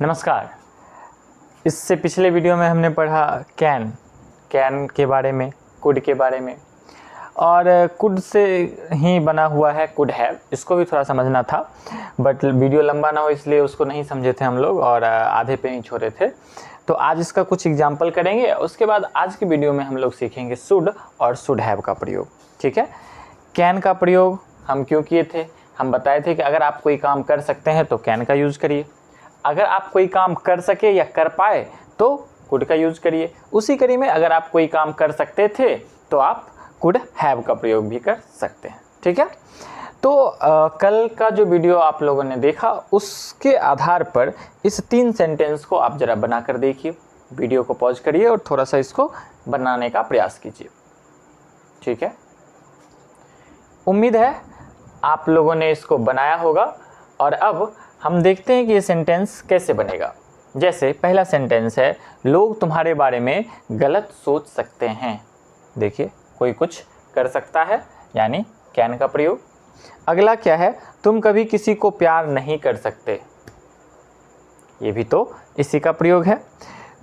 नमस्कार। इससे पिछले वीडियो में हमने पढ़ा कैन के बारे में, कुड के बारे में, और कुड से ही बना हुआ है कुड हैव। इसको भी थोड़ा समझना था बट वीडियो लंबा ना हो इसलिए उसको नहीं समझे थे हम लोग और आधे पे ही छोड़े थे। तो आज इसका कुछ एग्जाम्पल करेंगे, उसके बाद आज की वीडियो में हम लोग सीखेंगे शुड और शुड हैव का प्रयोग। ठीक है, कैन का प्रयोग हम क्यों किए थे? हम बताए थे कि अगर आप कोई काम कर सकते हैं तो कैन का यूज़ करिए, अगर आप कोई काम कर सके या कर पाए तो कुड का यूज़ करिए। उसी कड़ी में अगर आप कोई काम कर सकते थे तो आप कुड हैव का प्रयोग भी कर सकते हैं। ठीक है, तो कल का जो वीडियो आप लोगों ने देखा उसके आधार पर इस 3 सेंटेंस को आप ज़रा बना कर देखिए। वीडियो को पॉज करिए और थोड़ा सा इसको बनाने का प्रयास कीजिए। ठीक है, उम्मीद है आप लोगों ने इसको बनाया होगा। और अब हम देखते हैं कि ये सेंटेंस कैसे बनेगा। जैसे पहला सेंटेंस है, लोग तुम्हारे बारे में गलत सोच सकते हैं। देखिए, कोई कुछ कर सकता है यानी कैन का प्रयोग। अगला क्या है, तुम कभी किसी को प्यार नहीं कर सकते, ये भी तो इसी का प्रयोग है।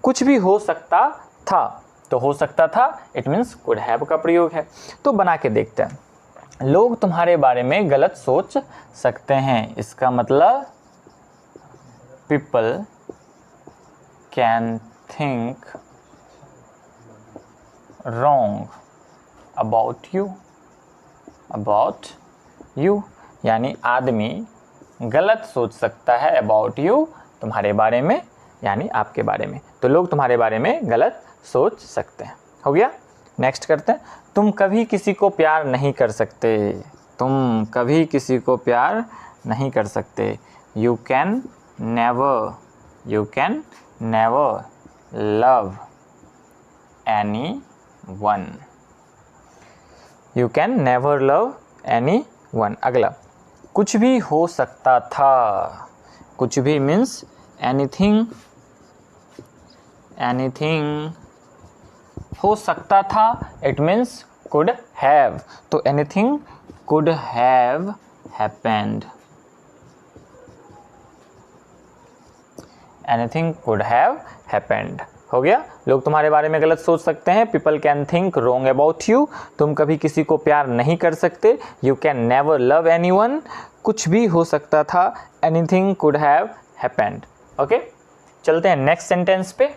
कुछ भी हो सकता था, तो हो सकता था इट मीन्स कुड हैव का प्रयोग है। तो बना के देखते हैं, लोग तुम्हारे बारे में गलत सोच सकते हैं, इसका मतलब people can think wrong about you, यानी आदमी गलत सोच सकता है about you, तुम्हारे बारे में यानी आपके बारे में। तो लोग तुम्हारे बारे में गलत सोच सकते हैं। हो गया, नेक्स्ट करते हैं। तुम कभी किसी को प्यार नहीं कर सकते, तुम कभी किसी को प्यार नहीं कर सकते। You can never love anyone, you can never love anyone। अगला, कुछ भी हो सकता था, कुछ भी मीन्स anything हो सकता था, it means could have। तो anything could have happened, anything could have happened। हो गया, लोग तुम्हारे बारे में गलत सोच सकते हैं, people can think wrong about you, तुम कभी किसी को प्यार नहीं कर सकते, you can never love anyone, कुछ भी हो सकता था, anything could have happened। Okay, चलते हैं नेक्स्ट सेंटेंस पे।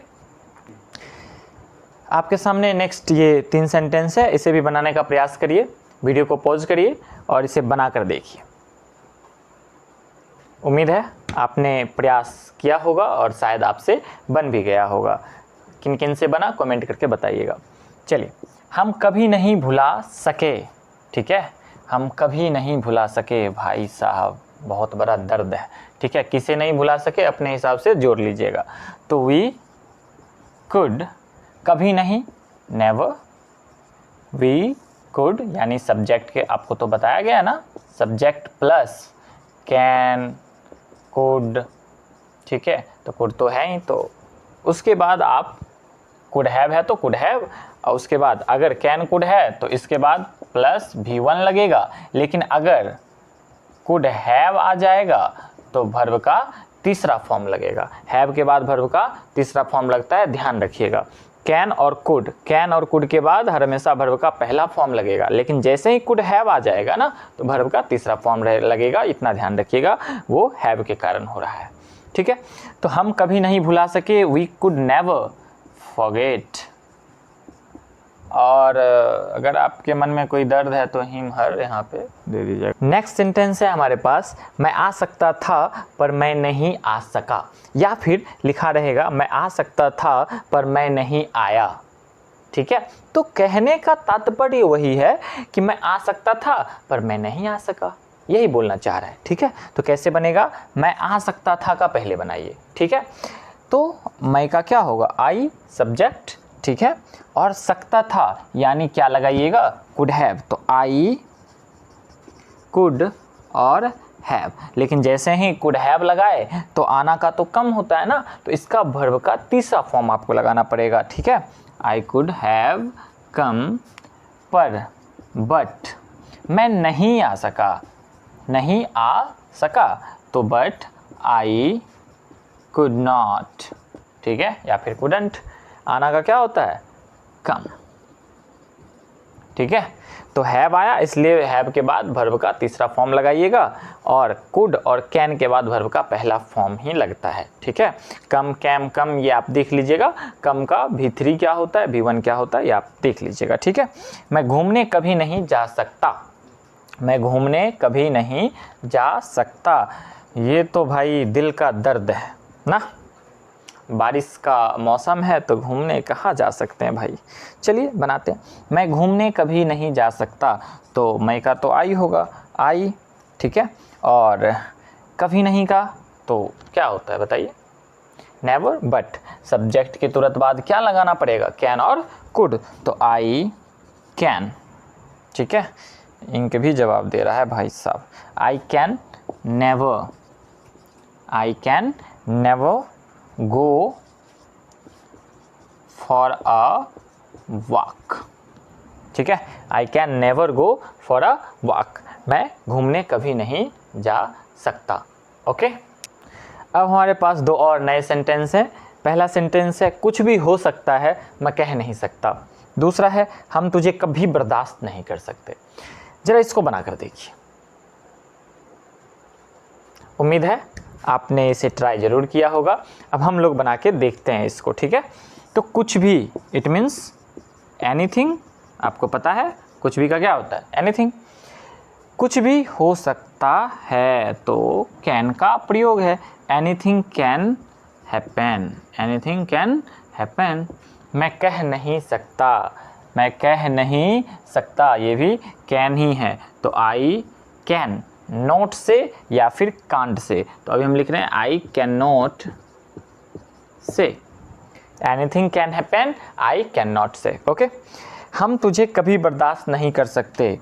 आपके सामने नेक्स्ट ये 3 सेंटेंस है, इसे भी बनाने का प्रयास करिए। वीडियो को पॉज करिए और इसे बना कर देखिए। उम्मीद है आपने प्रयास किया होगा और शायद आपसे बन भी गया होगा। किन किन से बना कमेंट करके बताइएगा। चलिए, हम कभी नहीं भुला सके। ठीक है, हम कभी नहीं भुला सके, भाई साहब बहुत बड़ा दर्द है। ठीक है, किसे नहीं भुला सके अपने हिसाब से जोड़ लीजिएगा। तो वी कुड, कभी नहीं नेवर, वी कुड यानी सब्जेक्ट के, आपको तो बताया गया ना, सब्जेक्ट प्लस कैन कुड। ठीक है, तो कुड तो है ही, तो उसके बाद आप कुड हैव है तो कुड हैव, और उसके बाद अगर कैन कुड है तो इसके बाद प्लस V1 लगेगा। लेकिन अगर कुड हैव आ जाएगा तो वर्ब का तीसरा फॉर्म लगेगा। हैव के बाद वर्ब का तीसरा फॉर्म लगता है, ध्यान रखिएगा। कैन और कुड के बाद हमेशा वर्ब का पहला फॉर्म लगेगा, लेकिन जैसे ही कुड हैव आ जाएगा ना तो वर्ब का तीसरा फॉर्म लगेगा। इतना ध्यान रखिएगा, वो हैव के कारण हो रहा है। ठीक है, तो हम कभी नहीं भुला सके, वी कुड नेवर फॉरगेट। और अगर आपके मन में कोई दर्द है तो हिम हर यहाँ पे दे दीजिएगा। नेक्स्ट सेंटेंस है हमारे पास, मैं आ सकता था पर मैं नहीं आ सका, या फिर लिखा रहेगा मैं आ सकता था पर मैं नहीं आया। ठीक है, तो कहने का तात्पर्य वही है कि मैं आ सकता था पर मैं नहीं आ सका, यही बोलना चाह रहा है। ठीक है, तो कैसे बनेगा, मैं आ सकता था का पहले बनाइए। ठीक है, तो मैं का क्या होगा, आई सब्जेक्ट। ठीक है, और सकता था यानी क्या लगाइएगा, कुड हैव। तो आई कुड और हैव, लेकिन जैसे ही कुड हैव लगाए तो आना का तो कम होता है ना, तो इसका वर्ब का तीसरा फॉर्म आपको लगाना पड़ेगा। ठीक है, आई कुड हैव कम पर बट मैं नहीं आ सका, नहीं आ सका, तो बट आई could not, ठीक है, या फिर couldn't, आना का क्या होता है, come, ठीक है। तो हैव आया, इसलिए हैव के बाद वर्ब का तीसरा फॉर्म लगाइएगा और कुड और कैन के बाद वर्ब का पहला फॉर्म ही लगता है, ठीक है। कम, कैम, कम, ये आप देख लीजिएगा। कम का V3 क्या होता है, V1 क्या होता है, ये आप देख लीजिएगा, ठीक है। मैं घूमने कभी नहीं जा सकता, मैं घूमने कभी नहीं जा सकता, ये तो भाई दिल का दर्द है ना। बारिश का मौसम है तो घूमने कहाँ जा सकते हैं भाई। चलिए बनाते हैं। मैं घूमने कभी नहीं जा सकता, तो मैं का तो आई होगा, आई, ठीक है। और कभी नहीं का तो क्या होता है बताइए, नेवर। बट सब्जेक्ट के तुरंत बाद क्या लगाना पड़ेगा, कैन और कुड, तो आई कैन, ठीक है। इनके भी जवाब दे रहा है भाई साहब। I can never, I can never go for a walk, ठीक है। I can never go for a walk, मैं घूमने कभी नहीं जा सकता, ओके। अब हमारे पास दो और नए सेंटेंस हैं। पहला सेंटेंस है कुछ भी हो सकता है, मैं कह नहीं सकता। दूसरा है हम तुझे कभी बर्दाश्त नहीं कर सकते। जरा इसको बनाकर देखिए, उम्मीद है आपने इसे ट्राई ज़रूर किया होगा। अब हम लोग बना के देखते हैं इसको, ठीक है। तो कुछ भी, इट मीन्स एनीथिंग, आपको पता है कुछ भी का क्या होता है, एनीथिंग। कुछ भी हो सकता है तो कैन का प्रयोग है, anything can happen, anything can happen. मैं कह नहीं सकता, मैं कह नहीं सकता, ये भी कैन ही है, तो आई कैन नोट से या फिर कांट से, तो अभी हम लिख रहे हैं आई कैन नॉट से, anything can happen, I can not से, ओके। हम तुझे कभी बर्दाश्त नहीं कर सकते,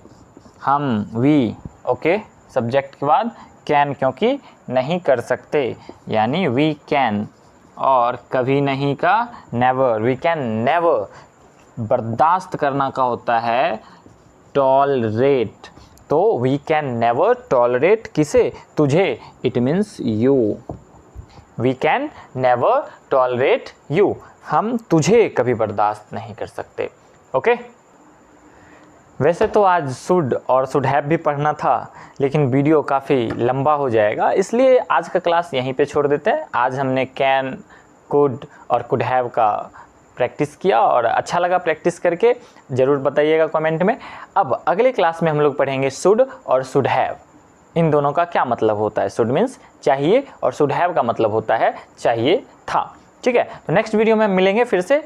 हम, वी, ओके, सब्जेक्ट के बाद कैन, क्योंकि नहीं कर सकते, यानी वी कैन। और कभी नहीं का नेवर, वी कैन नेवर। बर्दाश्त करना का होता है टॉलरेट, तो वी कैन नेवर टॉलरेट किसे, तुझे, it means you, we can never tolerate you, हम तुझे कभी बर्दाश्त नहीं कर सकते, ओके। वैसे तो आज शुड और शुड हैव भी पढ़ना था, लेकिन वीडियो काफ़ी लंबा हो जाएगा, इसलिए आज का क्लास यहीं पे छोड़ देते हैं। आज हमने कैन, कुड और कुड हैव का प्रैक्टिस किया और अच्छा लगा प्रैक्टिस करके, ज़रूर बताइएगा कमेंट में। अब अगले क्लास में हम लोग पढ़ेंगे शुड और शुड हैव, इन दोनों का क्या मतलब होता है। शुड मीन्स चाहिए और शुड हैव का मतलब होता है चाहिए था, ठीक है। तो नेक्स्ट वीडियो में मिलेंगे फिर से